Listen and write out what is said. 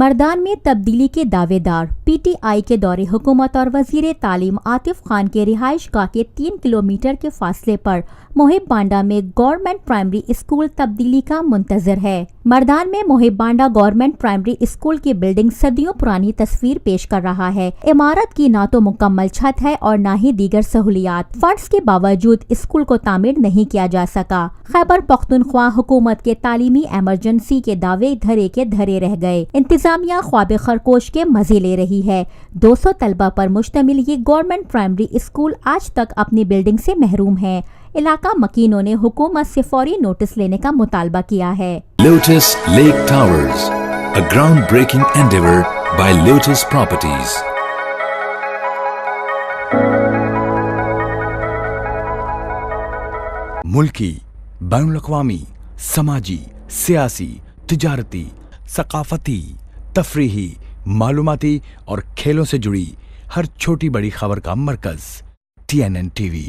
مردان میں تبدیلی کے دعوے دار پی ٹی آئی کے دور حکومت اور وزیر تعلیم عاطف خان کے رہائش گاہ کے 3 کلومیٹر کے فاصلے پر محب بانڈہ میں گورنمنٹ پرائمری اسکول تبدیلی کا منتظر ہے۔ مردان میں محب بانڈہ گورنمنٹ پرائمری اسکول کی بلڈنگ صدیوں پرانی تصویر پیش کر رہا ہے۔ عمارت کی نہ تو مکمل چھت ہے اور نہ ہی دیگر سہولیات، فنڈز کے باوجود اسکول کو تعمیر نہیں کیا جا سکا۔ خیبر پختونخوا حکومت کے تعلیمی ایمرجنسی کے دعوے دھرے کے دھرے رہ گئے۔ انتظامیہ خواب خرگوش کے مزے لے رہی ہے۔ 200 طلبہ پر مشتمل یہ گورنمنٹ پرائمری اسکول آج تک اپنی بلڈنگ سے محروم ہے۔ علاقہ مکینوں نے حکومت سے فوری نوٹس لینے کا مطالبہ کیا ہے۔ Lotus Lake Towers, a groundbreaking endeavor by Lotus Properties۔ ملکی، بین الاقوامی، سماجی، سیاسی، تجارتی، ثقافتی، تفریحی، معلوماتی اور کھیلوں سے جڑی ہر چھوٹی بڑی خبر کا مرکز TNN TV۔